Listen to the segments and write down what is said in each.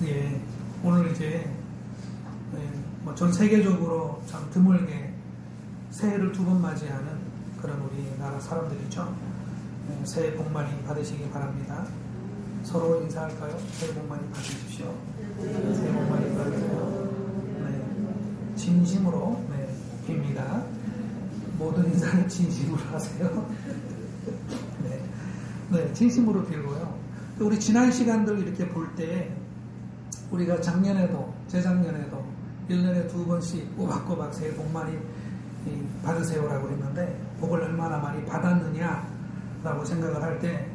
예, 오늘 이제 전 세계적으로 참 드물게 새해를 두 번 맞이하는 그런 우리나라 사람들이죠. 새해 복 많이 받으시기 바랍니다. 서로 인사할까요? 새해 복 많이 받으십시오. 새해 복 많이 받으세요. 네, 진심으로 빕니다. 모든 인사는 진심으로 하세요. 네, 진심으로 빌고요. 우리 지난 시간들 이렇게 볼 때 우리가 작년에도 재작년에도 1년에 2번씩 꼬박꼬박 새해 복 많이 받으세요라고 했는데 복을 얼마나 많이 받았느냐라고 생각을 할 때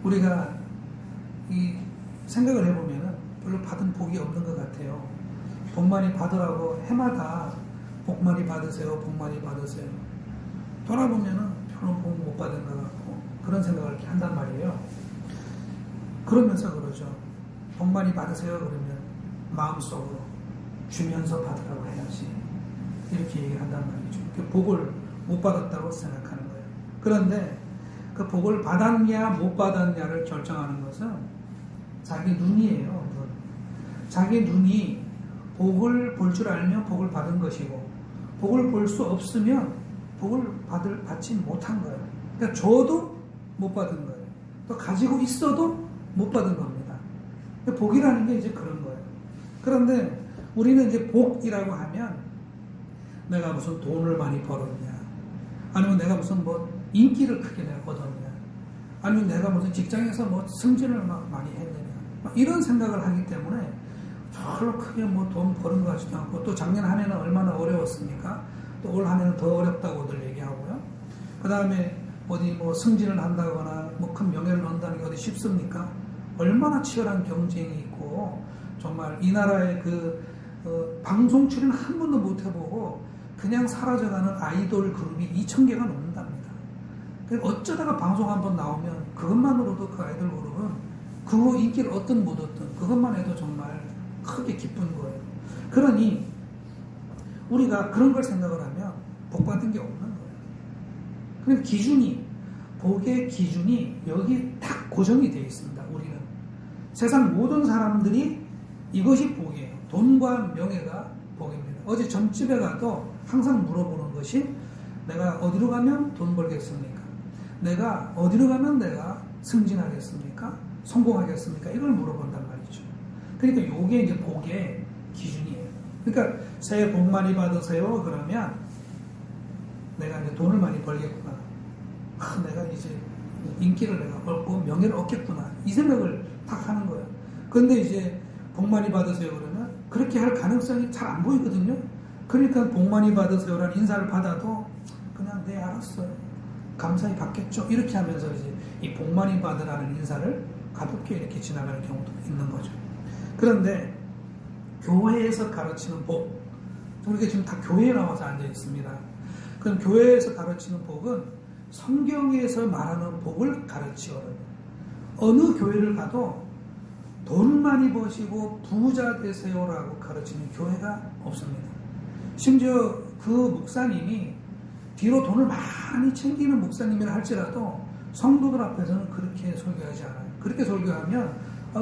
우리가 이 생각을 해보면은 별로 받은 복이 없는 것 같아요. 복 많이 받으라고 해마다 복 많이 받으세요, 복 많이 받으세요. 돌아보면은 별로 복 못 받은 것 같고 그런 생각을 이렇게 한단 말이에요. 그러면서 그러죠. 복 많이 받으세요 그러면 마음속으로 주면서 받으라고 해야지 이렇게 얘기를 한단 말이죠. 그 복을 못 받았다고 생각하는 거예요. 그런데 그 복을 받았냐 못 받았냐를 결정하는 것은 자기 눈이에요. 눈. 자기 눈이 복을 볼 줄 알면 복을 받은 것이고 복을 볼 수 없으면 복을 받지 못한 거예요. 그러니까 줘도 못 받은 거예요. 또 가지고 있어도 못 받은 겁니다. 복이라는 게 이제 그런 거예요. 그런데 우리는 이제 복이라고 하면 내가 무슨 돈을 많이 벌었냐, 아니면 내가 무슨 인기를 크게 내가 얻었냐, 아니면 내가 무슨 직장에서 승진을 많이 했느냐, 이런 생각을 하기 때문에 별로 크게 돈 버는 것 같지도 않고, 또 작년 한 해는 얼마나 어려웠습니까? 또 올 한 해는 더 어렵다고들 얘기하고요. 그 다음에 어디 승진을 한다거나 큰 명예를 얻는다는 게 어디 쉽습니까? 얼마나 치열한 경쟁이 있고, 정말 이 나라의 방송 출연 한 번도 못 해보고 그냥 사라져가는 아이돌 그룹이 2,000개가 넘는답니다. 그러니까 어쩌다가 방송 한 번 나오면 그것만으로도 그 아이돌 그룹은 그 인기를 얻든 못 얻든 그것만 해도 정말 크게 기쁜 거예요. 그러니 우리가 그런 걸 생각을 하면 복 받은 게 없는 거예요. 그러니까 복의 기준이 여기 딱 고정이 되어 있습니다. 우리는 세상 모든 사람들이 이것이 복이에요. 돈과 명예가 복입니다. 어제 점집에 가도 항상 물어보는 것이 내가 어디로 가면 돈 벌겠습니까? 내가 어디로 가면 내가 승진하겠습니까? 성공하겠습니까? 이걸 물어본단 말이죠. 그러니까 이게 이제 복의 기준이에요. 그러니까 새해 복 많이 받으세요 그러면 내가 이제 돈을 많이 벌겠구나. 내가 이제 인기를 내가 얻고 명예를 얻겠구나. 이 생각을 딱 하는 거예요. 그런데 이제 복 많이 받으세요 그러면 그렇게 할 가능성이 잘 안 보이거든요. 그러니까 복 많이 받으세요라는 인사를 받아도 그냥 네 알았어요. 감사히 받겠죠. 이렇게 하면서 이제 이 복 많이 받으라는 인사를 가볍게 이렇게 지나가는 경우도 있는 거죠. 그런데 교회에서 가르치는 복, 우리가 지금 다 교회에 나와서 앉아 있습니다. 그럼 교회에서 가르치는 복은 성경에서 말하는 복을 가르치거든요. 어느 교회를 가도 돈 많이 버시고 부자 되세요라고 가르치는 교회가 없습니다. 심지어 그 목사님이 뒤로 돈을 많이 챙기는 목사님이라 할지라도 성도들 앞에서는 그렇게 설교하지 않아요. 그렇게 설교하면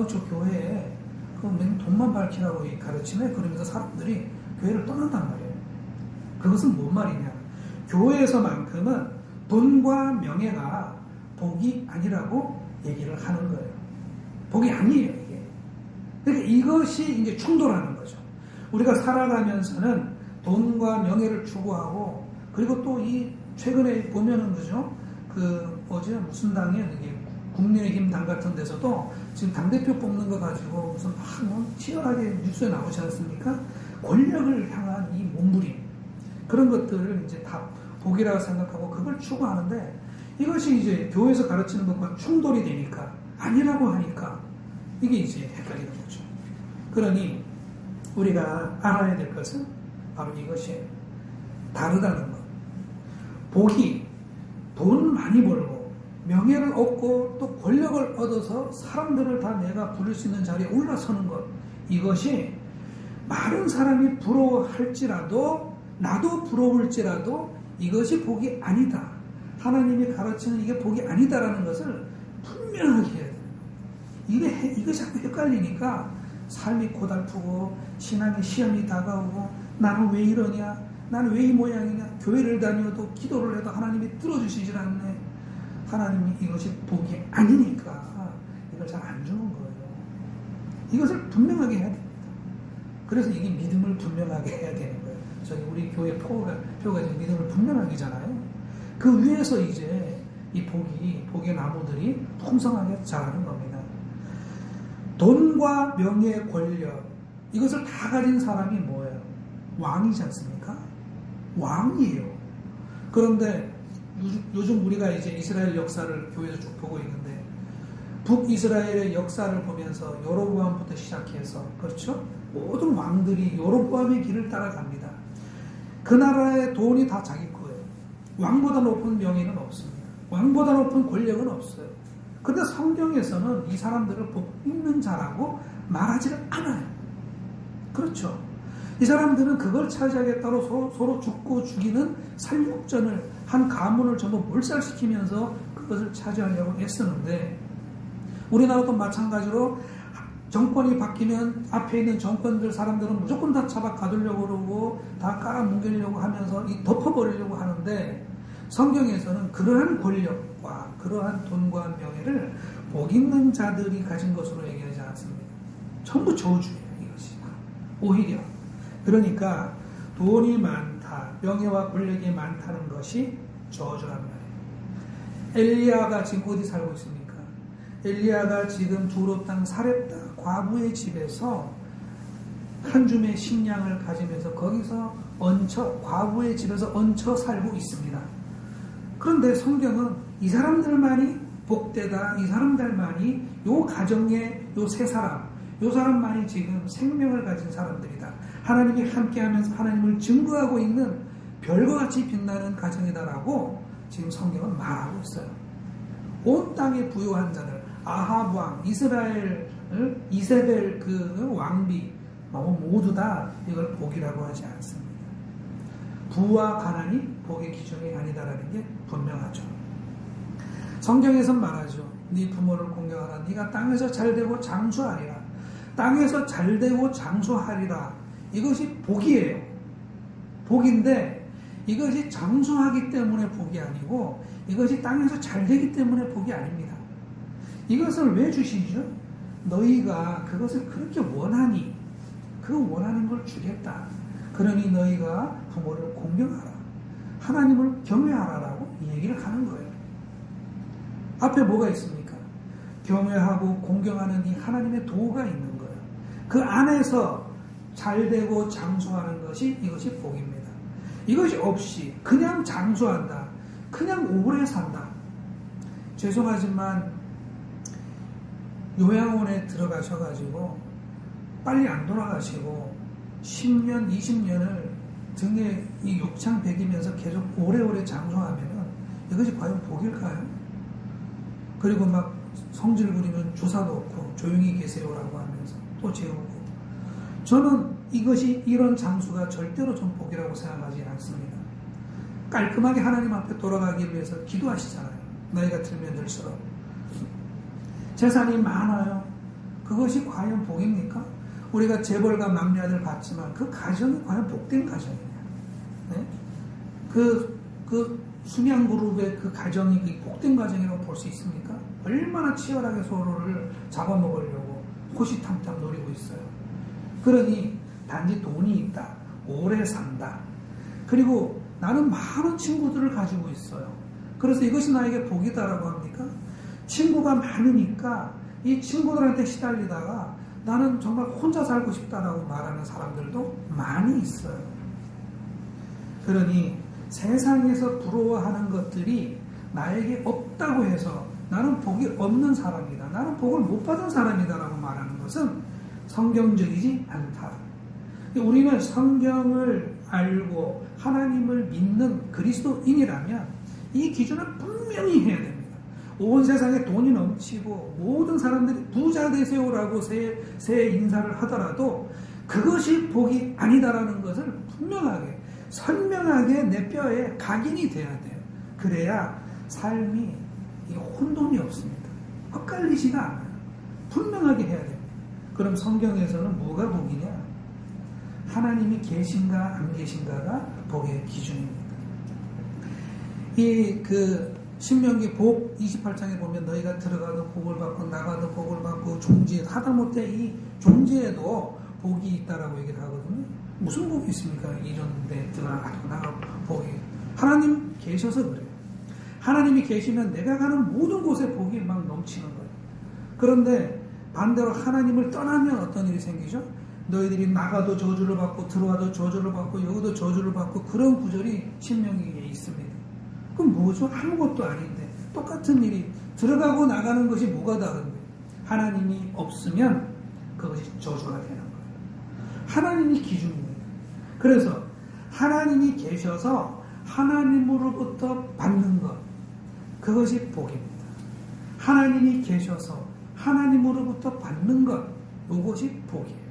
저 교회에 돈만 밝히라고 가르치네 그러면서 사람들이 교회를 떠난단 말이에요. 그것은 뭔 말이냐, 교회에서만큼은 돈과 명예가 복이 아니라고 얘기를 하는 거예요. 복이 아니에요, 이게. 그러니까 이것이 이제 충돌하는 거죠. 우리가 살아가면서는 돈과 명예를 추구하고, 그리고 또 최근에 보면은 그죠? 무슨 당이에요? 국민의힘 당 같은 데서도 지금 당대표 뽑는 거 가지고 무슨 치열하게 뉴스에 나오지 않습니까? 권력을 향한 이 몸부림. 그런 것들을 이제 다 복이라고 생각하고 그걸 추구하는데 이것이 이제 교회에서 가르치는 것과 충돌이 되니까 아니라고 하니까 이게 이제 헷갈리는 거죠. 그러니 우리가 알아야 될 것은 바로 이것이에요. 다르다는 것. 복이 돈 많이 벌고 명예를 얻고 또 권력을 얻어서 사람들을 다 내가 부를 수 있는 자리에 올라서는 것, 이것이 많은 사람이 부러워할지라도 나도 부러울지라도 이것이 복이 아니다. 하나님이 가르치는 이게 복이 아니다라는 것을 분명하게 해야 돼요. 이게 자꾸 헷갈리니까 삶이 고달프고 신앙의 시험이 다가오고 나는 왜 이러냐, 나는 왜 이 모양이냐, 교회를 다녀도 기도를 해도 하나님이 들어주시질 않네. 하나님이 이것이 복이 아니니까 이걸 잘 안 주는 거예요. 이것을 분명하게 해야 됩니다. 그래서 이게 믿음을 분명하게 해야 되는 거예요. 저기 우리 교회 표가 지금 믿음을 분명하게잖아요. 그 위에서 이제 이 복의 나무들이 풍성하게 자라는 겁니다. 돈과 명예, 권력, 이것을 다 가진 사람이 뭐예요? 왕이지 않습니까? 왕이에요. 그런데 요즘 우리가 이제 이스라엘 역사를 교회에서 쭉 보고 있는데, 북이스라엘의 역사를 보면서 여로보암부터 시작해서, 그렇죠? 모든 왕들이 여로보암의 길을 따라갑니다. 그 나라의 돈이 다 자기 거예요. 왕보다 높은 명예는 없습니다. 왕보다 높은 권력은 없어요. 그런데 성경에서는 이 사람들을 복 있는 자라고 말하지를 않아요. 그렇죠? 이 사람들은 그걸 차지하겠다고 서로 죽고 죽이는 살육전을, 한 가문을 전부 몰살시키면서 그것을 차지하려고 애쓰는데, 우리나라도 마찬가지로 정권이 바뀌면 앞에 있는 정권들 사람들은 무조건 다 잡아 가두려고 그러고 다 깔아뭉개려고 하면서 덮어버리려고 하는데, 성경에서는 그러한 권력과 그러한 돈과 명예를 복 있는 자들이 가진 것으로 얘기하지 않습니다. 전부 저주예요, 이것이. 오히려. 그러니까 돈이 많다, 명예와 권력이 많다는 것이 저주란 말이에요. 엘리야가 지금 어디 살고 있습니까? 엘리야가 지금 두로 땅 사렙다 과부의 집에서 한 줌의 식량을 가지면서 거기서 과부의 집에서 얹혀 살고 있습니다. 그런데 성경은 이 사람들만이 복되다, 이 사람들만이 요 가정의 요 세 사람, 요 사람만이 지금 생명을 가진 사람들이다. 하나님이 함께하면서 하나님을 증거하고 있는 별과 같이 빛나는 가정이다라고 지금 성경은 말하고 있어요. 온 땅의 부유한 자들, 아합 왕, 이세벨 그 왕비 모두 다 이걸 복이라고 하지 않습니다. 부와 가난이 복의 기준이 아니다라는 게 분명하죠. 성경에서 말하죠. 네 부모를 공경하라. 네가 땅에서 잘되고 장수하리라. 땅에서 잘되고 장수하리라. 이것이 복이에요. 복인데 이것이 장수하기 때문에 복이 아니고 이것이 땅에서 잘되기 때문에 복이 아닙니다. 이것을 왜 주시죠? 너희가 그것을 그렇게 원하니 그 원하는 걸 주겠다. 그러니 너희가 부모를 공경하라. 하나님을 경외하라라고 얘기를 하는 거예요. 앞에 뭐가 있습니까? 경외하고 공경하는 이 하나님의 도가 있는 거예요. 그 안에서 잘되고 장수하는 것이 이것이 복입니다. 이것이 없이 그냥 장수한다. 그냥 오래 산다. 죄송하지만 요양원에 들어가셔가지고 빨리 안 돌아가시고 10년, 20년을 등에 이 욕창 배기면서 계속 오래오래 장수하면은 이것이 과연 복일까요? 그리고 막 성질 부리면 주사도 없고 조용히 계세요라고 하면서 또 재우고, 저는 이것이 이런 장수가 절대로 좀 복이라고 생각하지 않습니다. 깔끔하게 하나님 앞에 돌아가기 위해서 기도하시잖아요. 나이가 들면 들수록 재산이 많아요. 그것이 과연 복입니까? 우리가 재벌가 막내 아들 봤지만 그 가정이 과연 복된 가정이냐? 네? 그 순양그룹의 그 가정이 복된 가정이라고 볼 수 있습니까? 얼마나 치열하게 서로를 잡아먹으려고 호시탐탐 노리고 있어요. 그러니 단지 돈이 있다, 오래 산다, 그리고 나는 많은 친구들을 가지고 있어요. 그래서 이것이 나에게 복이다라고 합니까? 친구가 많으니까 이 친구들한테 시달리다가 나는 정말 혼자 살고 싶다라고 말하는 사람들도 많이 있어요. 그러니 세상에서 부러워하는 것들이 나에게 없다고 해서 나는 복이 없는 사람이다, 나는 복을 못 받은 사람이다라고 말하는 것은 성경적이지 않다. 우리는 성경을 알고 하나님을 믿는 그리스도인이라면 이 기준을 분명히 해야 됩니다. 온 세상에 돈이 넘치고 모든 사람들이 부자 되세요라고 새해 인사를 하더라도 그것이 복이 아니다라는 것을 분명하게 선명하게 내 뼈에 각인이 돼야 돼요. 그래야 삶이 혼돈이 없습니다. 엇갈리지가 않아요. 분명하게 해야 됩니다. 그럼 성경에서는 뭐가 복이냐? 하나님이 계신가 안 계신가가 복의 기준입니다. 신명기 복 28장에 보면 너희가 들어가도 복을 받고 나가도 복을 받고 종지에 하다못해 이 종지에도 복이 있다라고 얘기를 하거든요. 무슨 복이 있습니까? 이런 데 들어가도 나가도 복이. 하나님 계셔서 그래요. 하나님이 계시면 내가 가는 모든 곳에 복이 막 넘치는 거예요. 그런데 반대로 하나님을 떠나면 어떤 일이 생기죠? 너희들이 나가도 저주를 받고 들어와도 저주를 받고 여기도 저주를 받고 그런 구절이 신명기에 있습니다. 그럼 뭐죠? 아무것도 아닌데 똑같은 일이 들어가고 나가는 것이 뭐가 다른데 하나님이 없으면 그것이 저주가 되는 거예요. 하나님이 기준입니다. 그래서 하나님이 계셔서 하나님으로부터 받는 것 그것이 복입니다. 하나님이 계셔서 하나님으로부터 받는 것 이것이 복이에요.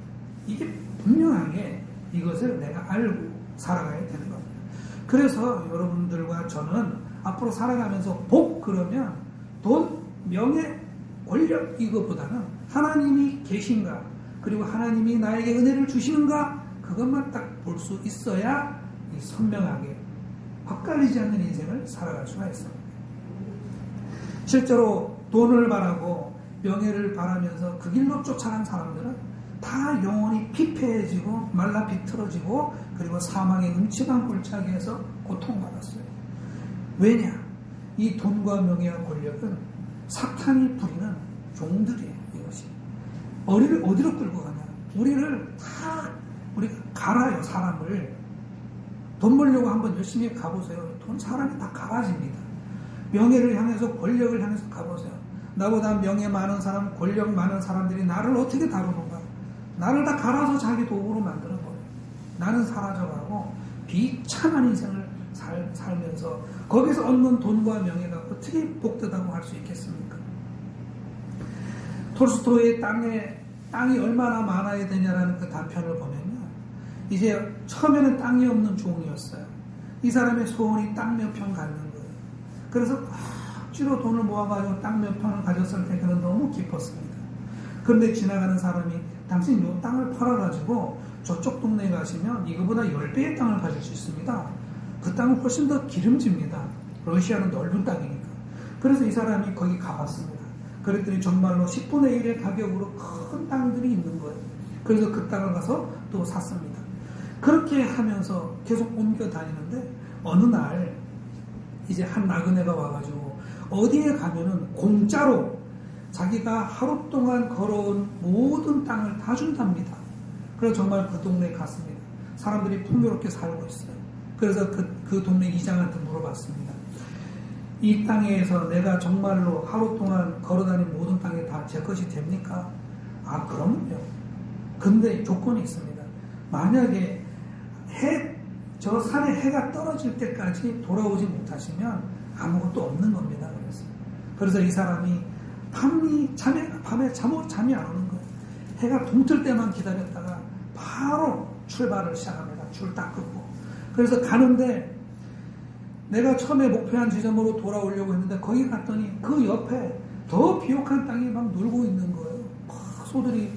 이게 분명하게 이것을 내가 알고 살아가야 되는 겁니다. 그래서 여러분들과 저는 앞으로 살아가면서 복 그러면 돈, 명예, 권력 이거보다는 하나님이 계신가 그리고 하나님이 나에게 은혜를 주시는가 그것만 딱 볼 수 있어야 이 선명하게 헛갈리지 않는 인생을 살아갈 수가 있습니다. 실제로 돈을 바라고 명예를 바라면서 그 길로 쫓아간 사람들은 다 영혼이 피폐해지고 말라 비틀어지고 그리고 사망의 음침한 골짜기에서 고통받았어요. 왜냐? 이 돈과 명예와 권력은 사탄이 부리는 종들이에요. 이것이 우리를 어디로 끌고 가냐? 우리를 다 우리가 갈아요. 사람을 돈 벌려고 한번 열심히 가보세요. 돈 사람이 다 갈아집니다. 명예를 향해서 권력을 향해서 가보세요. 나보다 명예 많은 사람, 권력 많은 사람들이 나를 어떻게 다루는가? 나를 다 갈아서 자기 도구로 만드는 거예요. 나는 사라져가고 비참한 인생을 살면서 거기서 얻는 돈과 명예가 어떻게 복되다고 할 수 있겠습니까? 톨스토이의 땅이 얼마나 많아야 되냐라는 그 단편을 보면요. 이제 처음에는 땅이 없는 종이었어요. 이 사람의 소원이 땅 몇 평 갖는 거예요. 그래서 억지로 돈을 모아가지고 땅 몇 평을 가졌을 때 그는 너무 기뻤습니다. 그런데 지나가는 사람이 당신 이 땅을 팔아가지고 저쪽 동네에 가시면 이거보다 10배의 땅을 가질 수 있습니다. 그 땅은 훨씬 더 기름집니다. 러시아는 넓은 땅이니까. 그래서 이 사람이 거기 가봤습니다. 그랬더니 정말로 10분의 1의 가격으로 큰 땅들이 있는 거예요. 그래서 그 땅을 가서 또 샀습니다. 그렇게 하면서 계속 옮겨 다니는데 어느 날 이제 한 나그네가 와가지고 어디에 가면은 공짜로 자기가 하루 동안 걸어온 모든 땅을 다 준답니다. 그래서 정말 그 동네에 갔습니다. 사람들이 풍요롭게 살고 있어요. 그래서 그 동네 이장한테 물어봤습니다. 이 땅에서 내가 정말로 하루 동안 걸어다닌 모든 땅이 다 제 것이 됩니까? 아, 그럼요. 근데 조건이 있습니다. 만약에 저 산에 해가 떨어질 때까지 돌아오지 못하시면 아무것도 없는 겁니다. 그래서 이 사람이 밤에 잠이 안 오는 거예요. 해가 동틀 때만 기다렸다가 바로 출발을 시작합니다. 줄 딱 끊고. 그래서 가는데 내가 처음에 목표한 지점으로 돌아오려고 했는데 거기 갔더니 그 옆에 더 비옥한 땅이 막 놀고 있는 거예요. 막 소들이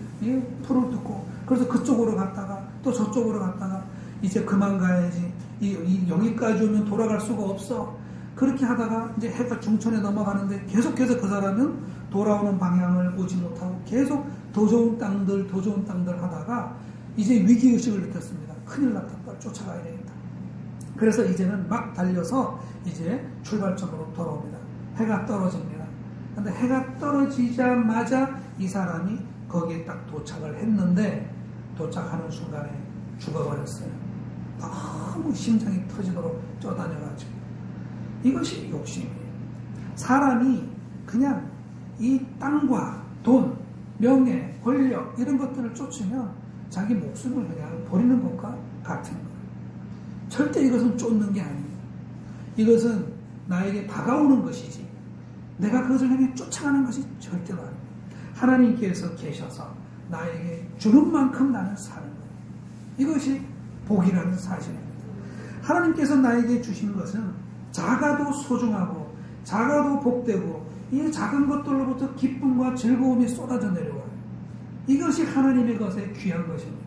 풀을 뜯고. 그래서 그쪽으로 갔다가 또 저쪽으로 갔다가 이제 그만 가야지. 여기까지 오면 돌아갈 수가 없어. 그렇게 하다가 이제 해가 중천에 넘어가는데 계속해서 그 사람은 돌아오는 방향을 보지 못하고 계속 더 좋은 땅들 하다가 이제 위기의식을 느꼈습니다. 큰일 났다. 빨리 쫓아가야 되겠다. 그래서 이제는 막 달려서 이제 출발점으로 돌아옵니다. 해가 떨어집니다. 근데 해가 떨어지자마자 이 사람이 거기에 딱 도착을 했는데 도착하는 순간에 죽어버렸어요. 너무 심장이 터지도록 쪄다녀가지고. 이것이 욕심이에요. 사람이 그냥 이 땅과 돈, 명예, 권력 이런 것들을 쫓으면 자기 목숨을 그냥 버리는 것과 같은 거예요. 절대 이것은 쫓는 게 아니에요. 이것은 나에게 다가오는 것이지 내가 그것을 향해 쫓아가는 것이 절대로 아닙니다. 하나님께서 계셔서 나에게 주는 만큼 나는 사는 거예요. 이것이 복이라는 사실입니다. 하나님께서 나에게 주신 것은 작아도 소중하고 작아도 복되고 이 작은 것들로부터 기쁨과 즐거움이 쏟아져 내려와요. 이것이 하나님의 것에 귀한 것입니다.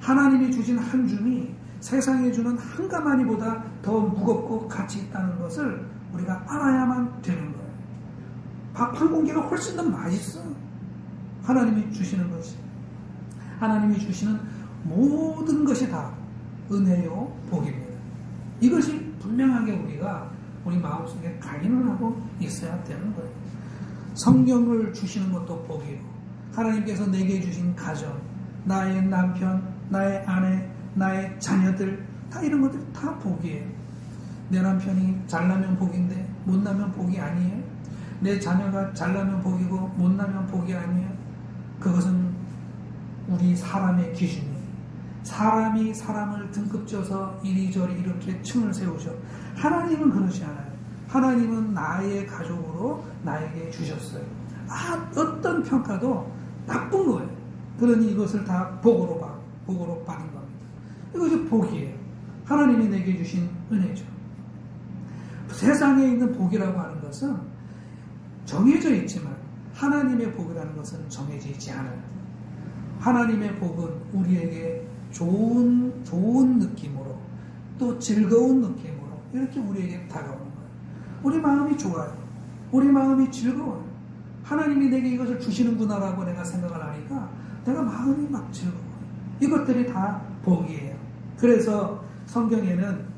하나님이 주신 한 줌이 세상에 주는 한 가마니보다 더 무겁고 가치 있다는 것을 우리가 알아야만 되는 거예요. 밥 한 공기가 훨씬 더 맛있어. 하나님이 주시는 것이. 하나님이 주시는 모든 것이 다 은혜요 복입니다. 이것이 분명하게 우리가 우리 마음속에 각인을 하고 있어야 되는 거예요. 성경을 주시는 것도 복이고, 하나님께서 내게 주신 가정, 나의 남편, 나의 아내, 나의 자녀들, 다 이런 것들이 다 복이에요. 내 남편이 잘나면 복인데 못나면 복이 아니에요. 내 자녀가 잘나면 복이고 못나면 복이 아니에요. 그것은 우리 사람의 기준이에요. 사람이 사람을 등급져서 이리저리 이렇게 층을 세우죠. 하나님은 그러지 않아요. 하나님은 나의 가족으로 나에게 주셨어요. 어떤 평가도 나쁜 거예요. 그러니 이것을 다 복으로 받은 겁니다. 이것이 복이에요. 하나님이 내게 주신 은혜죠. 세상에 있는 복이라고 하는 것은 정해져 있지만 하나님의 복이라는 것은 정해지지 않아요. 하나님의 복은 우리에게 좋은 느낌으로, 또 즐거운 느낌으로 이렇게 우리에게 다가오는 거예요. 우리 마음이 좋아요. 우리 마음이 즐거워요. 하나님이 내게 이것을 주시는구나라고 내가 생각을 하니까 내가 마음이 막 즐거워요. 이것들이 다 복이에요. 그래서 성경에는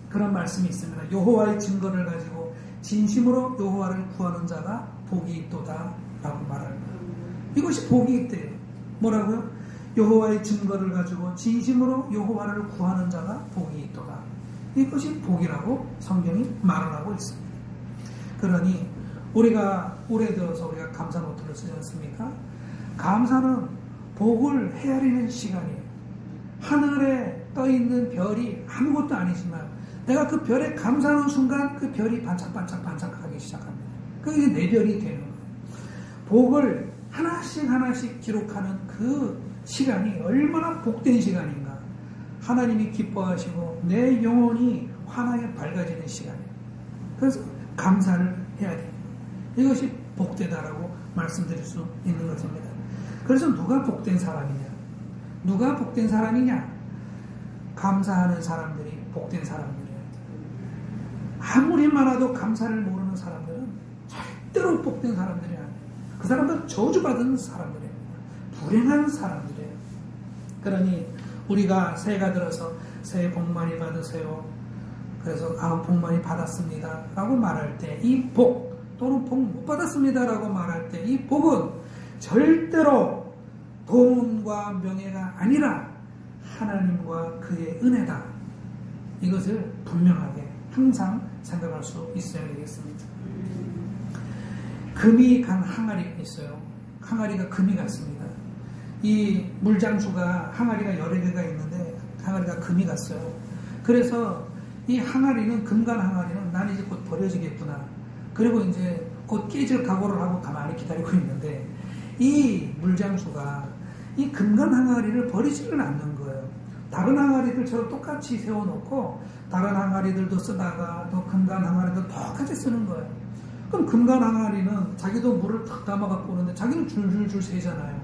그런 말씀이 있습니다. 여호와의 증거를 가지고 진심으로 여호와를 구하는 자가 복이 있도다 라고 말합니다. 이것이 복이 있대요. 뭐라고요? 여호와의 증거를 가지고 진심으로 여호와를 구하는 자가 복이 있도다. 이것이 복이라고 성경이 말을 하고 있습니다. 그러니 우리가 올해 들어서 우리가 감사 노트를 쓰지 않습니까? 감사는 복을 헤아리는 시간이에요. 하늘에 떠있는 별이 아무것도 아니지만 내가 그 별에 감사하는 순간 그 별이 반짝반짝하기 시작합니다. 그게 내 별이 되는 거예요. 복을 하나씩 기록하는 그 시간이 얼마나 복된 시간인가. 하나님이 기뻐하시고 내 영혼이 환하게 밝아지는 시간이에요. 그래서 감사를 해야 됩니다. 이것이 복되다라고 말씀드릴 수 있는 것입니다. 그래서 누가 복된 사람이냐? 누가 복된 사람이냐? 감사하는 사람들이 복된 사람들이에요. 아무리 많아도 감사를 모르는 사람들은 절대로 복된 사람들이 아니에요. 그 사람들은 저주받은 사람들입니다. 불행한 사람들이에요. 그러니 우리가 새해가 들어서 새해 복 많이 받으세요. 그래서 복 많이 받았습니다 라고 말할 때 이 복, 또는 복 못 받았습니다 라고 말할 때 이 복은 절대로 돈과 명예가 아니라 하나님과 그의 은혜다. 이것을 분명하게 항상 생각할 수 있어야 되겠습니다. 금이 간 항아리가 있어요. 항아리가 금이 갔습니다. 이 물장수가 항아리가 여러 개가 있는데 항아리가 금이 갔어요. 그래서 이 항아리는, 금간 항아리는 난 이제 곧 버려지겠구나. 그리고 이제 곧 깨질 각오를 하고 가만히 기다리고 있는데 이 물장수가 이 금간 항아리를 버리지는 않는 거예요. 다른 항아리들처럼 똑같이 세워놓고 다른 항아리들도 쓰다가 또 금간 항아리도 똑같이 쓰는 거예요. 그럼 금간 항아리는 자기도 물을 탁 담아갖고 오는데 자기는 줄줄줄 새잖아요.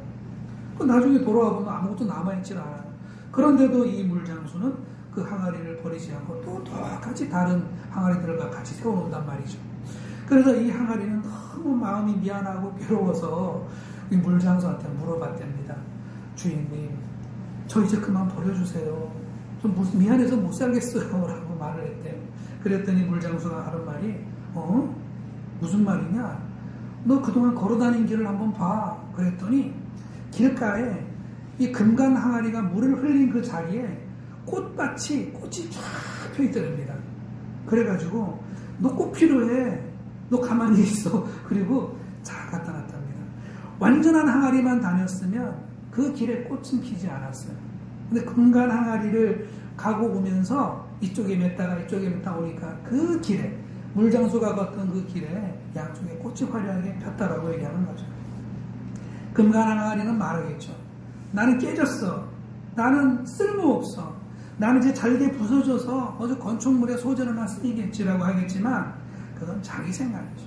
그 나중에 돌아와 보면 아무것도 남아있질 않아요. 그런데도 이 물장수는 그 항아리를 버리지 않고 또 똑같이 다른 항아리들과 같이 세워놓는단 말이죠. 그래서 이 항아리는 너무 마음이 미안하고 괴로워서 이 물장수한테 물어봤답니다. 주인님, 저 이제 그만 버려주세요. 좀 미안해서 못 살겠어요 라고 말을 했대요. 그랬더니 물장수가 하는 말이 무슨 말이냐? 너 그동안 걸어다닌 길을 한번 봐. 그랬더니 길가에 이 금간 항아리가 물을 흘린 그 자리에 꽃이 쫙 펴있더랍니다. 그래가지고 너 꽃 필요해. 너 가만히 있어. 그리고 잘 갖다 놨답니다. 완전한 항아리만 다녔으면 그 길에 꽃은 피지 않았어요. 근데 금간 항아리를 가고 오면서 이쪽에 맸다가 이쪽에 맸다 오니까 그 길에, 물장수가 걷던 그 길에 양쪽에 꽃이 화려하게 폈다라고 얘기하는 거죠. 금간 항아리는 말하겠죠. 나는 깨졌어. 나는 쓸모없어. 나는 이제 잘게 부서져서 어디 건축물에 소재로나 쓰이겠지라고 하겠지만 그건 자기 생각이죠.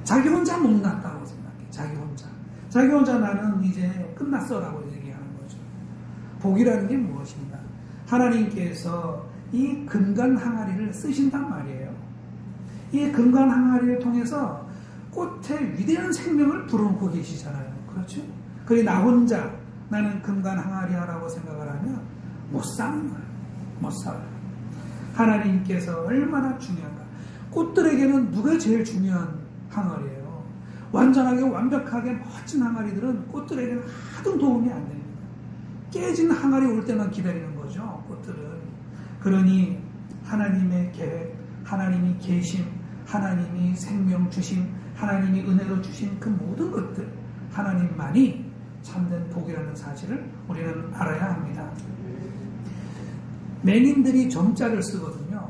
자기 혼자 못났다고 생각해. 자기 혼자. 자기 혼자 나는 이제 끝났어라고 얘기하는 거죠. 복이라는 게 무엇인가? 하나님께서 이 금관 항아리를 쓰신단 말이에요. 이 금관 항아리를 통해서 꽃의 위대한 생명을 불어넣고 계시잖아요. 그렇죠? 그래 나 혼자 나는 금관 항아리야라고 생각을 하면 못 사는 거예요. 못 살아요. 하나님께서 얼마나 중요한가. 꽃들에게는 누가 제일 중요한 항아리예요. 완전하게 완벽하게 멋진 항아리들은 꽃들에게는 하등 도움이 안 됩니다. 깨진 항아리 올 때만 기다리는 거죠. 꽃들은. 그러니 하나님의 계획, 하나님이 계심, 하나님이 생명 주심, 하나님이 은혜로 주신 그 모든 것들, 하나님만이 참된 복이라는 사실을 우리는 알아야 합니다. 맹인들이 점자를 쓰거든요.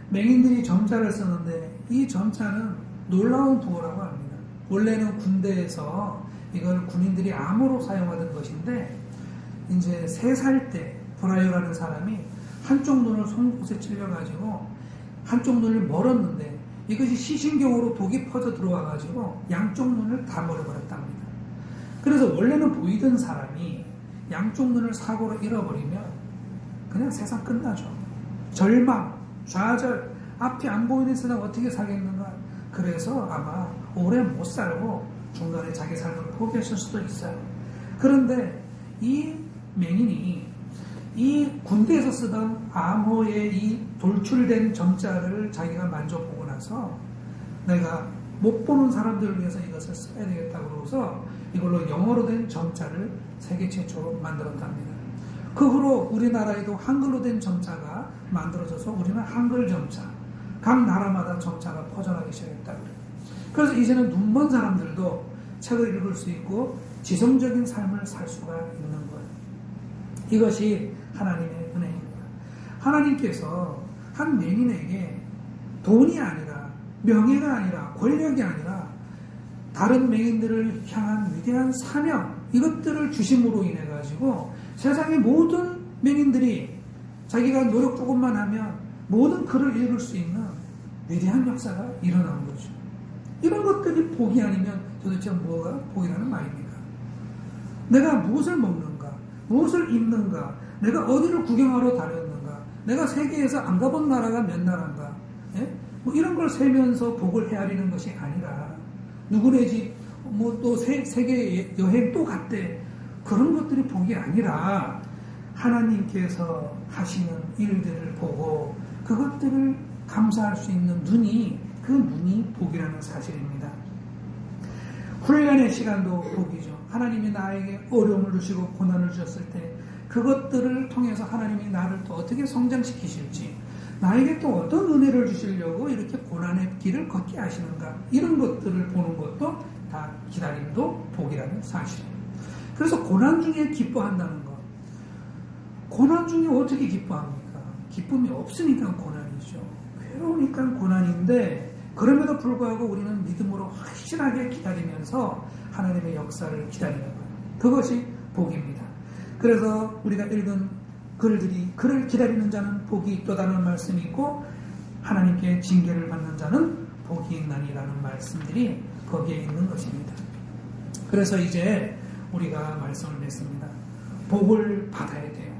맹인들이 점자를 쓰는데 이 점자는 놀라운 도어라고 합니다. 원래는 군대에서 이걸 군인들이 암호로 사용하던 것인데 이제 3살 때 브라이어라는 사람이 한쪽 눈을 송곳에 찔려가지고 한쪽 눈을 멀었는데 이것이 시신경으로 독이 퍼져 들어와가지고 양쪽 눈을 다 멀어버렸답니다. 그래서 원래는 보이던 사람이 양쪽 눈을 사고로 잃어버리면 그냥 세상 끝나죠. 절망, 좌절, 앞이 안 보이는 세상 어떻게 살겠는가. 그래서 아마 오래 못 살고 중간에 자기 삶을 포기했을 수도 있어요. 그런데 이 맹인이 이 군대에서 쓰던 암호의 이 돌출된 점자를 자기가 만져보고 나서 내가 못 보는 사람들을 위해서 이것을 써야 되겠다고 그러고서 이걸로 영어로 된 점자를 세계 최초로 만들었답니다. 그 후로 우리나라에도 한글로 된 점자가 만들어져서 우리는 한글 점자, 각 나라마다 점자가 퍼져나기 시작했다고 그래요. 그래서 이제는 눈먼 사람들도 책을 읽을 수 있고 지성적인 삶을 살 수가 있는 거예요. 이것이 하나님의 은혜입니다. 하나님께서 한 맹인에게 돈이 아니라 명예가 아니라 권력이 아니라 다른 맹인들을 향한 위대한 사명, 이것들을 주심으로 인해 가지고 세상의 모든 맹인들이 자기가 노력 조금만 하면 모든 글을 읽을 수 있는 위대한 역사가 일어난 거죠. 이런 것들이 복이 아니면 도대체 뭐가 복이라는 말입니까? 내가 무엇을 먹는가, 무엇을 입는가, 내가 어디를 구경하러 다녔는가, 내가 세계에서 안 가본 나라가 몇 나라인가, 뭐 이런 걸 세면서 복을 헤아리는 것이 아니라 누구네 집 뭐 또 세계 여행 또 갔대, 그런 것들이 복이 아니라 하나님께서 하시는 일들을 보고 그것들을 감사할 수 있는 눈이, 그 눈이 복이라는 사실입니다. 훈련의 시간도 복이죠. 하나님이 나에게 어려움을 주시고 고난을 주셨을 때 그것들을 통해서 하나님이 나를 또 어떻게 성장시키실지, 나에게 또 어떤 은혜를 주시려고 이렇게 고난의 길을 걷게 하시는가, 이런 것들을 보는 것도 다 기다림도 복이라는 사실입니다. 그래서 고난 중에 기뻐한다는 것. 고난 중에 어떻게 기뻐합니까? 기쁨이 없으니까 고난이죠. 괴로우니까 고난인데 그럼에도 불구하고 우리는 믿음으로 확실하게 기다리면서 하나님의 역사를 기다리는 거예요. 그것이 복입니다. 그래서 우리가 읽은 글들이, 그를 기다리는 자는 복이 있도다는 말씀이 있고 하나님께 징계를 받는 자는 복이 있나니라는 말씀들이 거기에 있는 것입니다. 그래서 이제 우리가 말씀을 냈습니다. 복을 받아야 돼요.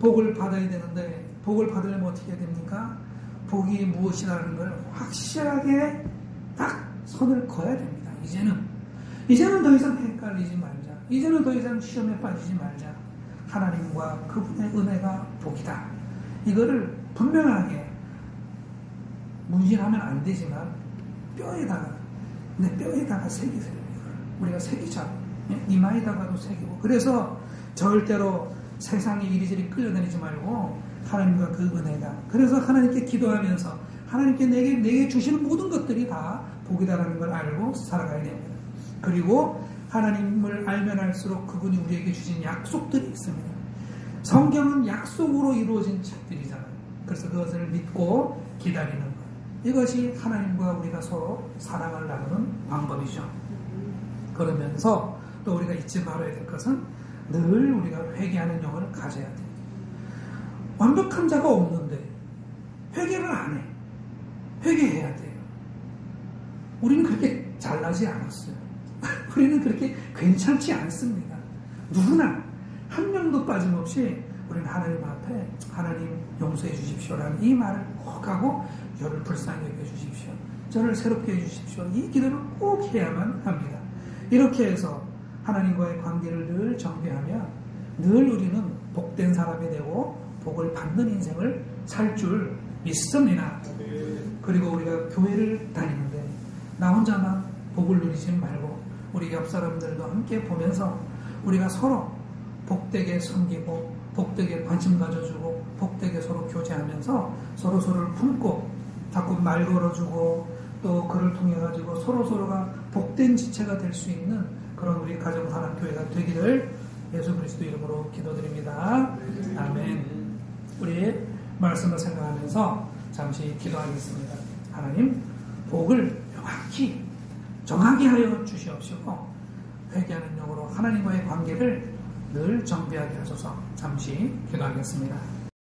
복을 받아야 되는데 복을 받으려면 어떻게 해야 됩니까? 복이 무엇이라는 걸 확실하게 딱 선을 그어야 됩니다. 이제는 더 이상 헷갈리지 말자. 이제는 더 이상 시험에 빠지지 말자. 하나님과 그분의 은혜가 복이다. 이거를 분명하게 문신하면 안 되지만 내 뼈에다가 새기세요. 우리가 새기자. 이마에다가도 새기고. 그래서 절대로 세상에 이리저리 끌려다니지 말고 하나님과 그 은혜가. 그래서 하나님께 기도하면서 하나님께 내게 주시는 모든 것들이 다 복이다라는 걸 알고 살아가야 됩니다. 그리고 하나님을 알면 알수록 그분이 우리에게 주신 약속들이 있습니다. 성경은 약속으로 이루어진 책들이잖아요. 그래서 그것을 믿고 기다리는 것. 이것이 하나님과 우리가 서로 사랑을 나누는 방법이죠. 그러면서 또 우리가 잊지 말아야 될 것은 늘 우리가 회개하는 영혼을 가져야 돼요. 완벽한 자가 없는데 회개를 안 해. 회개해야 돼요. 우리는 그렇게 잘나지 않았어요. 우리는 그렇게 괜찮지 않습니다. 누구나 한 명도 빠짐없이 우리는 하나님 앞에 하나님 용서해 주십시오라는 이 말을 꼭 하고 저를 불쌍히 여겨 주십시오. 저를 새롭게 해 주십시오. 이 기도를 꼭 해야만 합니다. 이렇게 해서 하나님과의 관계를 늘 정비하면 늘 우리는 복된 사람이 되고 복을 받는 인생을 살 줄 믿습니다. 그리고 우리가 교회를 다니는데 나 혼자만 복을 누리지 말고 우리 옆 사람들도 함께 보면서 우리가 서로 복되게 섬기고 복되게 관심 가져주고 복되게 서로 교제하면서 서로서로를 품고 자꾸 말 걸어주고 또 그를 통해 가지고 서로서로가 복된 지체가 될 수 있는 그런 우리 가정사랑교회가 되기를 예수 그리스도 이름으로 기도드립니다. 아멘. 우리 말씀을 생각하면서 잠시 기도하겠습니다. 하나님, 복을 명확히 정하게 하여 주시옵시고 회개하는 영으로 하나님과의 관계를 늘 정비하게 하소서. 잠시 기도하겠습니다.